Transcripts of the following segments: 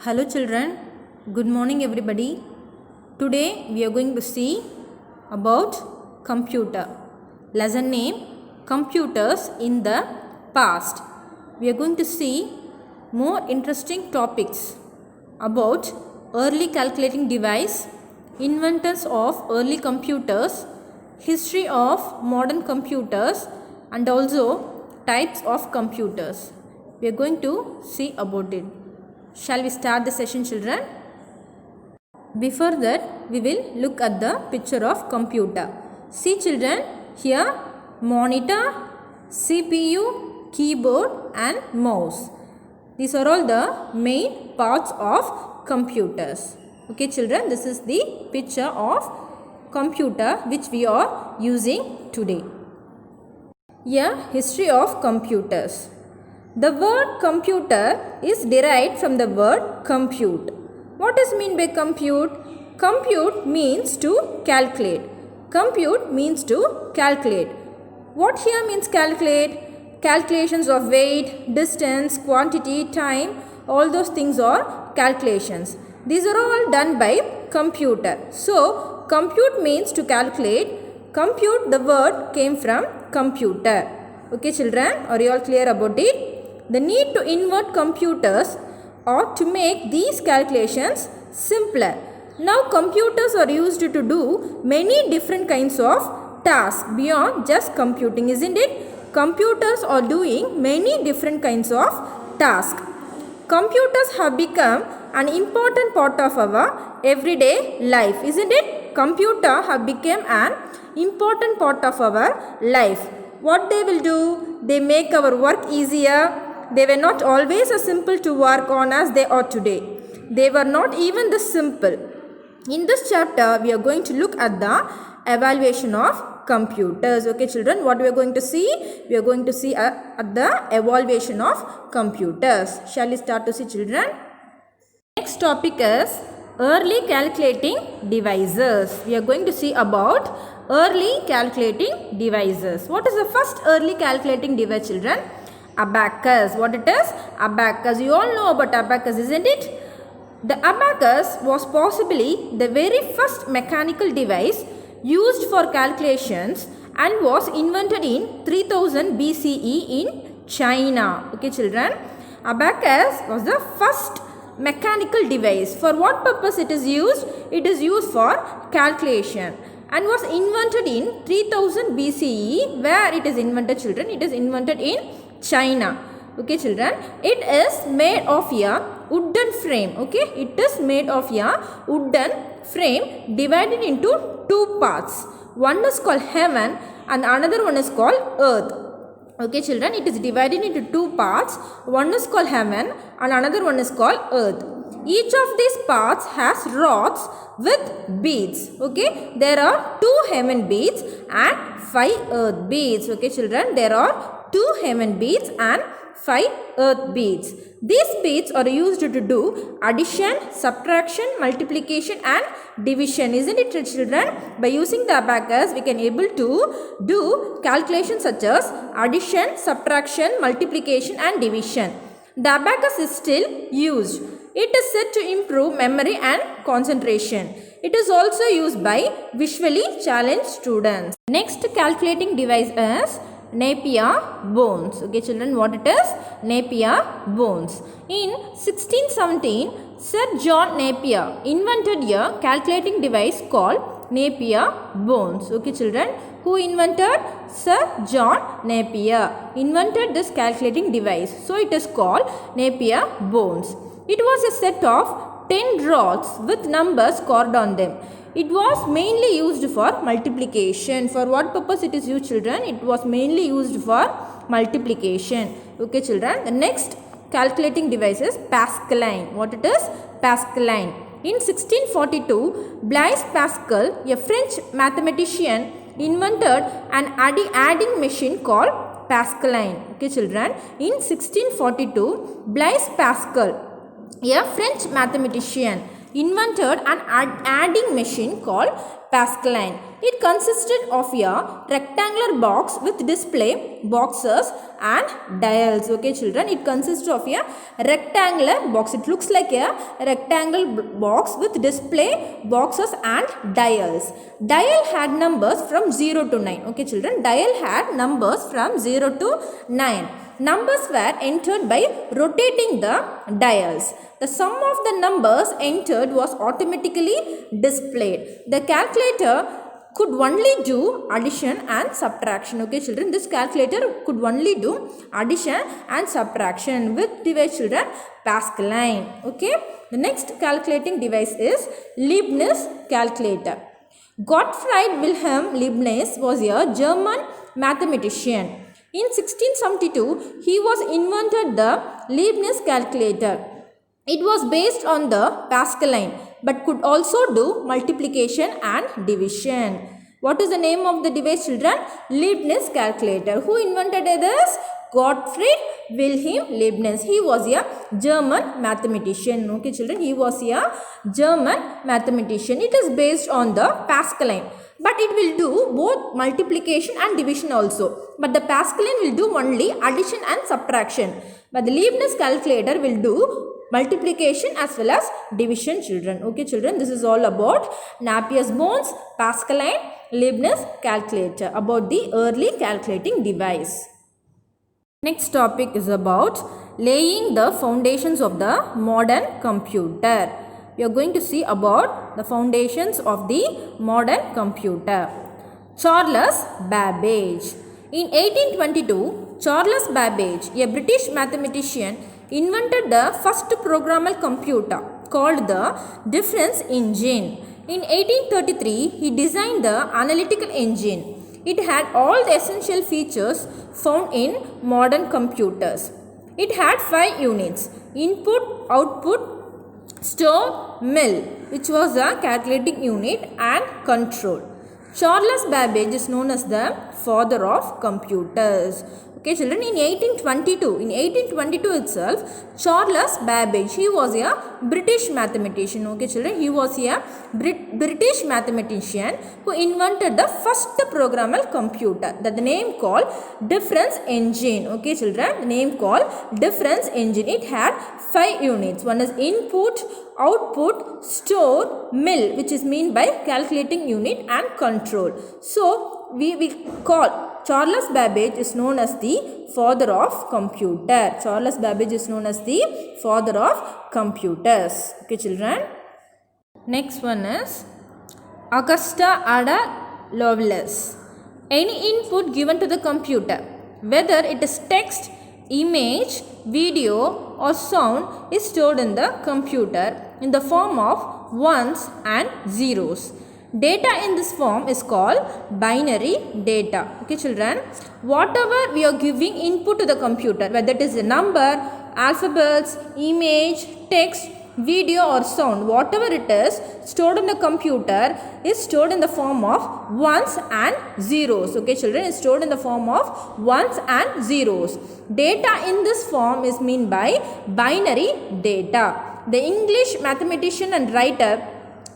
Hello children, good morning everybody. Today we are going to see about computer. Lesson name Computers in the Past. We are going to see more interesting topics about early calculating device, inventors of early computers, history of modern computers and also types of computers. We are going to see about it. Shall we start the session, children? Before that, we will look at the picture of computer. See children, here monitor, CPU, keyboard and mouse. These are all the main parts of computers. Okay children, this is the picture of computer which we are using today. Here, history of computers. The word computer is derived from the word compute. What is mean by compute? Compute means to calculate. Compute means to calculate. What here means calculate? Calculations of weight, distance, quantity, time, all those things are calculations. These are all done by computer. So, compute means to calculate. Compute, the word came from computer. Okay children, are you all clear about it? The need to invert computers or to make these calculations simpler. Now computers are used to do many different kinds of tasks beyond just computing, isn't it? Computers are doing many different kinds of tasks. Computers have become an important part of our everyday life, isn't it? Computer have become an important part of our life. What they will do? They make our work easier. They were not always as simple to work on as they are today. They were not even this simple. In this chapter, we are going to look at the evaluation of computers. Okay children, what we are going to see? We are going to see at the evaluation of computers. Shall we start to see children? Next topic is early calculating devices. We are going to see about early calculating devices. What is the first early calculating device children? Abacus. What it is? Abacus. You all know about abacus, isn't it? The abacus was possibly the very first mechanical device used for calculations and was invented in 3000 BCE in China. Okay children. Abacus was the first mechanical device. For what purpose it is used? It is used for calculation and was invented in 3000 BCE. Where it is invented children? It is invented in China. Okay children, it is made of a wooden frame. Okay, it is made of a wooden frame divided into two parts. One is called heaven and another one is called earth. Okay children, it is divided into two parts. One is called heaven and another one is called earth. Each of these parts has rods with beads. Okay, there are 2 heaven beads and 5 earth beads. Okay children, there are 2 heaven beads and 5 earth beads. These beads are used to do addition, subtraction, multiplication and division. Isn't it children? By using the abacus, we can able to do calculations such as addition, subtraction, multiplication and division. The abacus is still used. It is said to improve memory and concentration. It is also used by visually challenged students. Next calculating device is Napier bones. Okay children, what it is? Napier bones. In 1617, Sir John Napier invented a calculating device called Napier bones. Okay children, who invented? Sir John Napier invented this calculating device. So it is called Napier bones. It was a set of 10 rods with numbers carved on them. It was mainly used for multiplication. For what purpose it is used children? It was mainly used for multiplication. Okay children. The next calculating device is Pascaline. What it is? Pascaline. In 1642, Blaise Pascal, a French mathematician, invented an adding machine called Pascaline. Okay children. In 1642, Blaise Pascal, a French mathematician, invented an adding machine called Pascaline. It consisted of a rectangular box with display boxes and dials. Okay children, it consists of a rectangular box. It looks like a rectangle box with display boxes and dials. Dial had numbers from 0 to 9. Okay children, dial had numbers from 0 to 9. Numbers were entered by rotating the dials. The sum of the numbers entered was automatically displayed. The calculator could only do addition and subtraction. Okay children, this calculator could only do addition and subtraction with device children Pascaline. Okay, the next calculating device is Leibniz calculator. Gottfried Wilhelm Leibniz was a German mathematician. In 1672, he was invented the Leibniz calculator. It was based on the Pascaline but could also do multiplication and division. What is the name of the device children? Leibniz calculator. Who invented this? Gottfried Wilhelm Leibniz. He was a German mathematician. Okay children, he was a German mathematician. It is based on the Pascaline, but it will do both multiplication and division also. But the Pascaline will do only addition and subtraction. But the Leibniz calculator will do multiplication as well as division children. Okay children, this is all about Napier's bones, Pascaline, Leibniz calculator, about the early calculating device. Next topic is about laying the foundations of the modern computer. We are going to see about the foundations of the modern computer. Charles Babbage. In 1822, Charles Babbage, a British mathematician, invented the first programmable computer called the difference engine. In 1833, he designed the analytical engine. It had all the essential features found in modern computers. It had 5 units: input, output, store, mill, which was a calculating unit, and control. Charles Babbage is known as the father of computers. Okay children, in 1822 itself, Charles Babbage, he was a British mathematician. Okay children, he was a British mathematician who invented the first programmable computer, that the name called difference engine. Okay children, the name called difference engine. It had 5 units. One is input, output, store, mill, which is mean by calculating unit, and control. So we call Charles Babbage is known as the father of computer. Charles Babbage is known as the father of computers. Okay children. Next one is Augusta Ada Lovelace. Any input given to the computer, whether it is text, image, video or sound, is stored in the computer in the form of ones and zeros. Data in this form is called binary data. Okay children, whatever we are giving input to the computer, whether it is a number, alphabets, image, text, video or sound, whatever it is stored in the computer is stored in the form of ones and zeros. Okay children, is stored in the form of ones and zeros. Data in this form is mean by binary data. The English mathematician and writer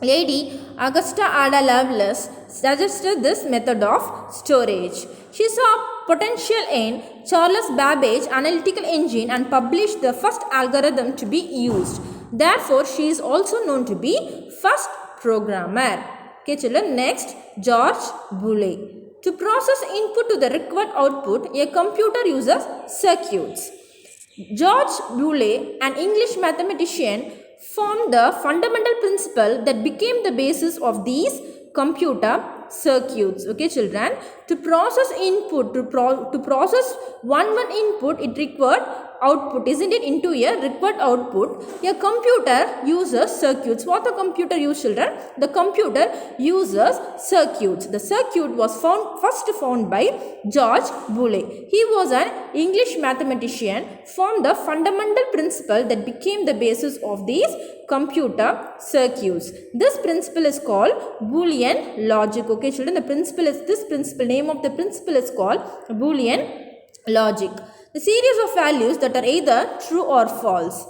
Lady Augusta Ada Lovelace suggested this method of storage. She saw potential in Charles Babbage analytical engine and published the first algorithm to be used. Therefore, she is also known to be first programmer. Okay children, next George Boole. To process input to the required output, a computer uses circuits. George Boole, an English mathematician, formed the fundamental principle that became the basis of these computer circuits. Okay children, to process input, to process one input, it required output, isn't it, into a required output. A computer uses circuits. What the computer uses children? The computer uses circuits. The circuit was first found by George Boole. He was an English mathematician, formed the fundamental principle that became the basis of these computer circuits. This principle is called Boolean logic. Okay children, the principle is this principle, name of the principle is called Boolean logic. The series of values that are either true or false.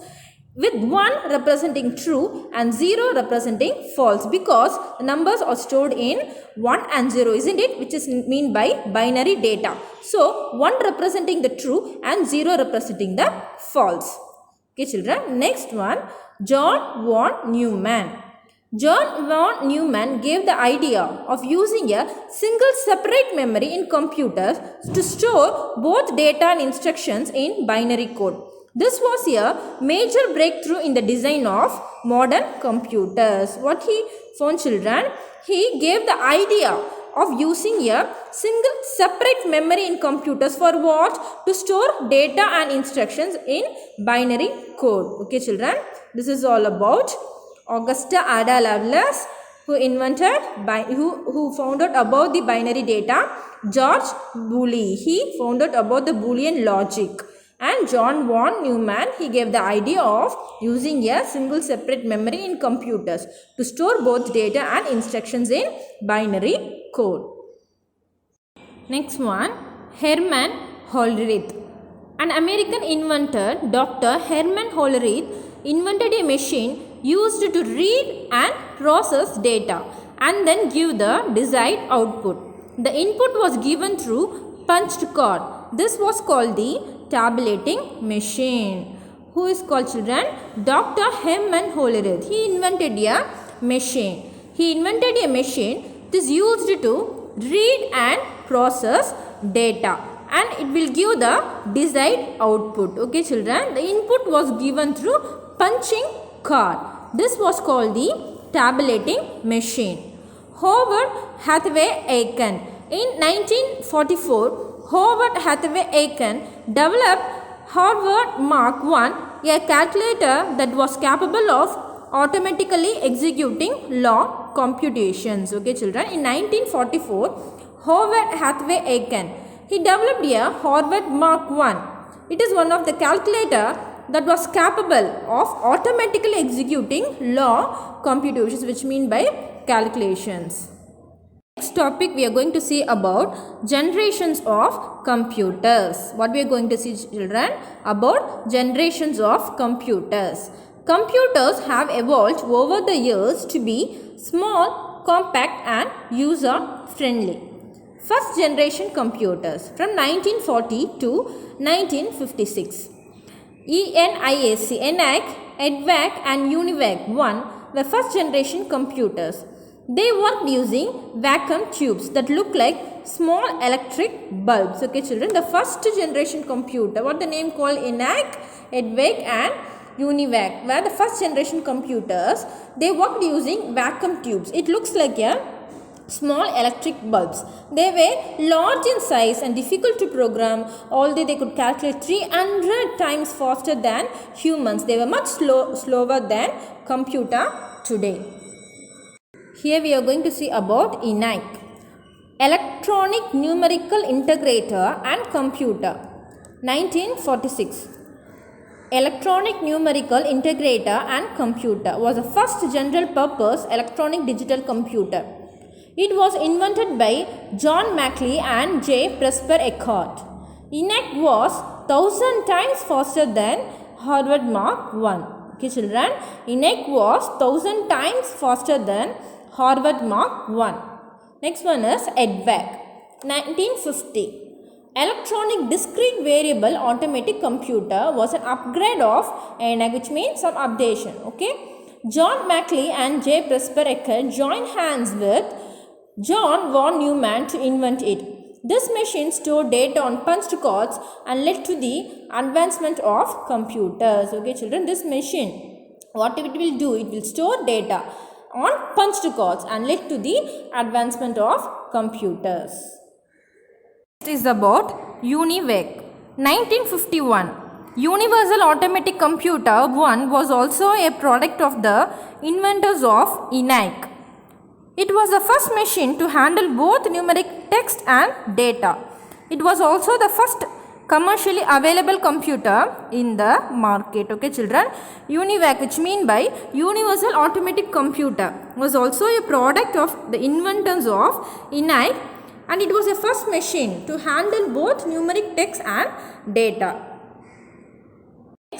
with 1 representing true and 0 representing false, because the numbers are stored in 1 and 0, isn't it, which is mean by binary data. So 1 representing the true and 0 representing the false. Okay children, next one, John von Neumann. John von Neumann gave the idea of using a single separate memory in computers to store both data and instructions in binary code. This was a major breakthrough in the design of modern computers. What he found, children? He gave the idea of using a single separate memory in computers for what? To store data and instructions in binary code. Okay children, this is all about Augusta Ada Lovelace, who found out about the binary data. George Boole, he found out about the Boolean logic. And John von Neumann, he gave the idea of using a single separate memory in computers to store both data and instructions in binary code. Next one, Hermann Hollerith. An American inventor, Dr. Hermann Hollerith, invented a machine used to read and process data and then give the desired output. The input was given through punched card. This was called the tabulating machine. Who is called, children? Dr. Hermann Hollerith. He invented a machine. This used to read and process data and it will give the desired output. Okay children, the input was given through punching card. This was called the tabulating machine. Howard Hathaway Aiken. In 1944, Howard Hathaway Aiken developed Harvard Mark I, a calculator that was capable of automatically executing log computations. Okay children, in 1944, Howard Hathaway Aiken, he developed a Harvard Mark I. It is one of the calculator that was capable of automatically executing log computations, which mean by calculations. Next topic we are going to see about generations of computers. What we are going to see, children? About generations of computers. Computers have evolved over the years to be small, compact and user friendly. First generation computers from 1940 to 1956. ENIAC, EDVAC and UNIVAC 1 were first generation computers. They worked using vacuum tubes that look like small electric bulbs. Okay children, the first generation computer, what the name called, ENIAC, EDVAC and UNIVAC, were the first generation computers. They worked using vacuum tubes. It looks like a small electric bulbs. They were large in size and difficult to program, although they could calculate 300 times faster than humans. They were much slower than computer today. Here we are going to see about ENIAC, Electronic Numerical Integrator and Computer, 1946. Electronic Numerical Integrator and Computer was the first general purpose electronic digital computer. It was invented by John Macleay and J. Presper Eckert. ENIAC was 1,000 times faster than Harvard Mark I. Okay children, ENIAC was 1,000 times faster than Harvard Mark I. Next one is EDVAC, 1950. Electronic Discrete Variable Automatic Computer was an upgrade of ENIAC, which means some updation. Okay, John Macleay and J. Presper Eckert joined hands with John von Neumann to invent it. This machine stored data on punched cards and led to the advancement of computers. Okay children, this machine, what it will do, it will store data on punched cards and led to the advancement of computers. Next is about UNIVAC, 1951. Universal Automatic Computer 1 was also a product of the inventors of ENIAC. It was the first machine to handle both numeric text and data. It was also the first commercially available computer in the market. Okay children, UNIVAC, which mean by Universal Automatic Computer, was also a product of the inventors of ENIAC, and it was the first machine to handle both numeric text and data.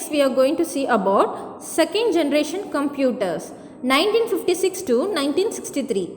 Next we are going to see about second generation computers 1956 to 1963.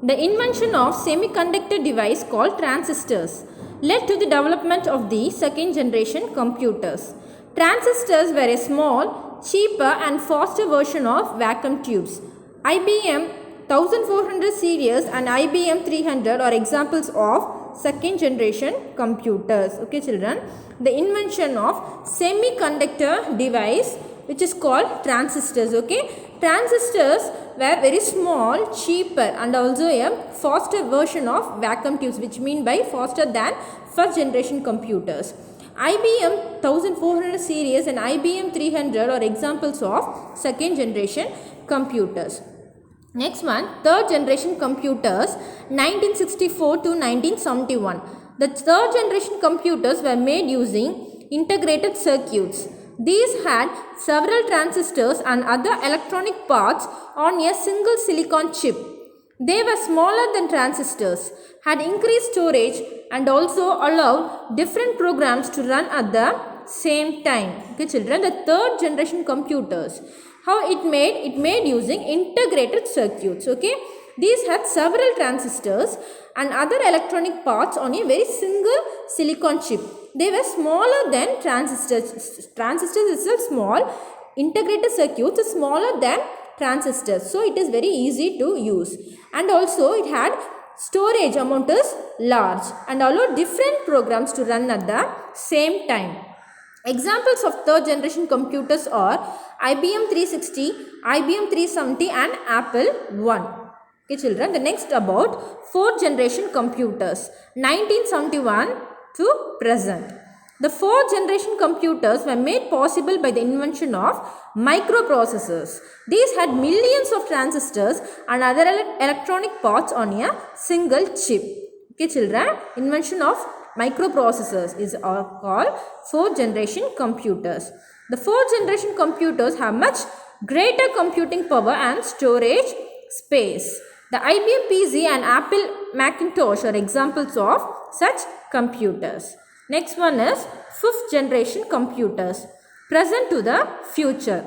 The invention of semiconductor device called transistors led to the development of the second generation computers. Transistors were a small, cheaper and faster version of vacuum tubes. IBM 1400 series and IBM 300 are examples of second generation computers. Okay children, the invention of semiconductor device which is called transistors. Okay, transistors were very small, cheaper and also a faster version of vacuum tubes, which mean by faster than first generation computers. IBM 1400 series and IBM 300 are examples of second generation computers. Next one, third generation computers 1964 to 1971. The third generation computers were made using integrated circuits. These had several transistors and other electronic parts on a single silicon chip. They were smaller than transistors, had increased storage and also allowed different programs to run at the same time. Okay children, the third generation computers, how it made using integrated circuits. Okay, these had several transistors and other electronic parts on a very single silicon chip. They were smaller than transistors. Transistors itself small, integrated circuits is smaller than transistors, so it is very easy to use, and also it had storage amount is large and allow different programs to run at the same time. Examples of third generation computers are IBM 360, IBM 370 and Apple I. Okay children, the next about fourth generation computers 1971 to present. The fourth generation computers were made possible by the invention of microprocessors. These had millions of transistors and other electronic parts on a single chip. Okay children, invention of microprocessors is called fourth generation computers. The fourth generation computers have much greater computing power and storage space. The IBM PC and Apple Macintosh are examples of such computers. Next one is fifth generation computers, present to the future.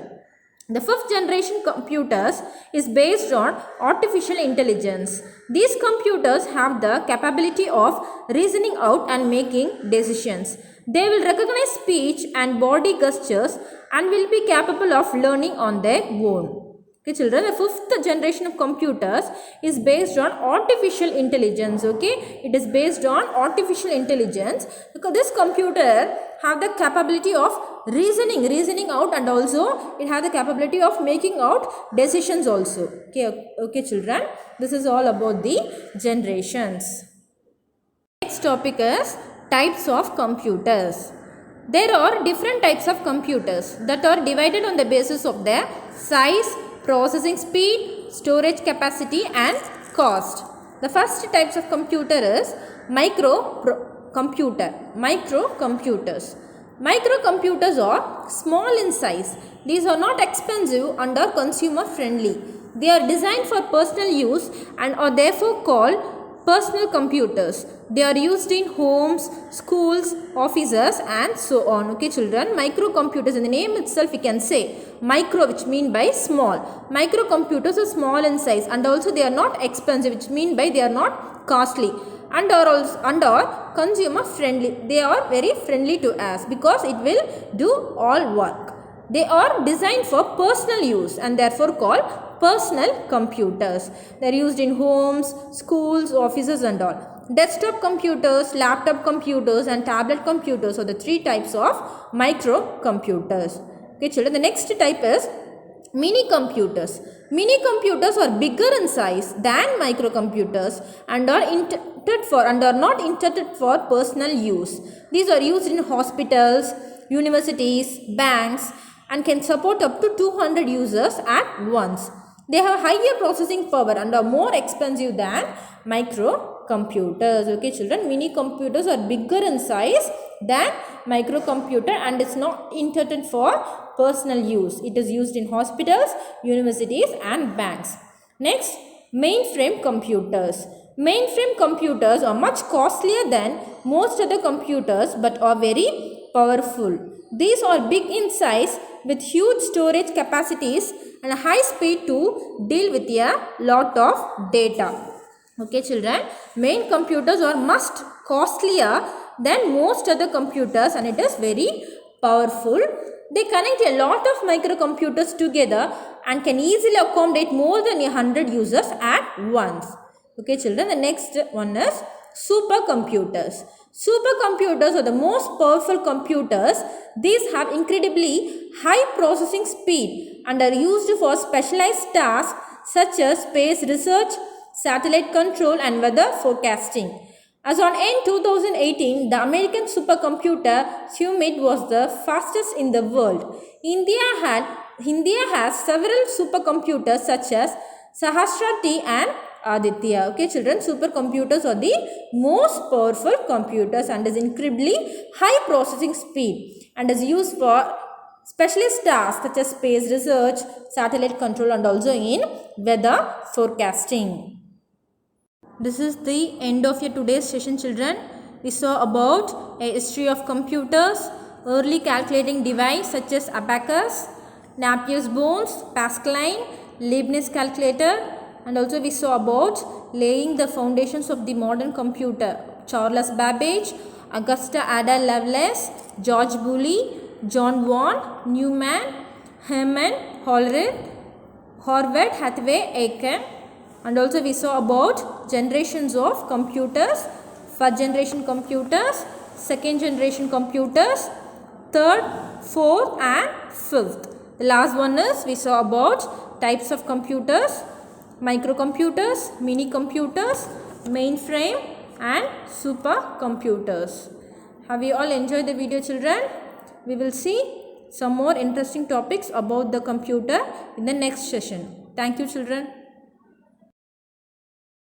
The fifth generation computers is based on artificial intelligence. These computers have the capability of reasoning out and making decisions. They will recognize speech and body gestures and will be capable of learning on their own. Okay children, the fifth generation of computers is based on artificial intelligence. Okay, it is based on artificial intelligence because this computer have the capability of reasoning out, and also it has the capability of making out decisions also. Okay children, this is all about the generations. Next topic is types of computers. There are different types of computers that are divided on the basis of their size, processing speed, storage capacity and cost. The first types of computer is microcomputers. Microcomputers are small in size. These are not expensive and are consumer friendly. They are designed for personal use and are therefore called personal computers. They are used in homes, schools, offices and so on. Okay children, microcomputers, in the name itself we can say micro, which mean by small. Microcomputers are small in size and also they are not expensive, which mean by they are not costly, and are consumer friendly. They are very friendly to us because it will do all work. They are designed for personal use and therefore called personal computers. They are used in homes, schools, offices and all. Desktop computers, laptop computers and tablet computers are the three types of microcomputers. Okay children, the next type is mini computers. Mini computers are bigger in size than microcomputers and are not intended for personal use. These are used in hospitals, universities, banks and can support up to 200 users at once. They have higher processing power and are more expensive than microcomputers. Okay children, mini computers are bigger in size than microcomputer and it's not intended for personal use. It is used in hospitals, universities and banks. Next, mainframe computers. Mainframe computers are much costlier than most other computers but are very powerful. These are big in size with huge storage capacities and high speed to deal with a lot of data. Okay children, main computers are much costlier than most other computers and it is very powerful. They connect a lot of microcomputers together and can easily accommodate more than 100 users at once. Okay children, the next one is supercomputers. Supercomputers are the most powerful computers. These have incredibly high processing speed and are used for specialized tasks such as space research, satellite control and weather forecasting. As on end 2018, the American supercomputer Humid was the fastest in the world. India has several supercomputers such as Sahasrati and Aditya. Okay children, supercomputers are the most powerful computers and is incredibly high processing speed and is used for specialist tasks such as space research, satellite control and also in weather forecasting. This is the end of your today's session children. We saw about a history of computers, early calculating device such as abacus, Napier's bones, Pascaline, Leibniz calculator and also we saw about laying the foundations of the modern computer. Charles Babbage, Augusta Ada Lovelace, George Boole, John von Neumann, Hermann Hollerith, Howard Hathaway Aiken. And also we saw about generations of computers, first generation computers, second generation computers, third, fourth and fifth. The last one is we saw about types of computers, microcomputers, mini computers, mainframe and supercomputers. Have you all enjoyed the video children? We will see some more interesting topics about the computer in the next session. Thank you children.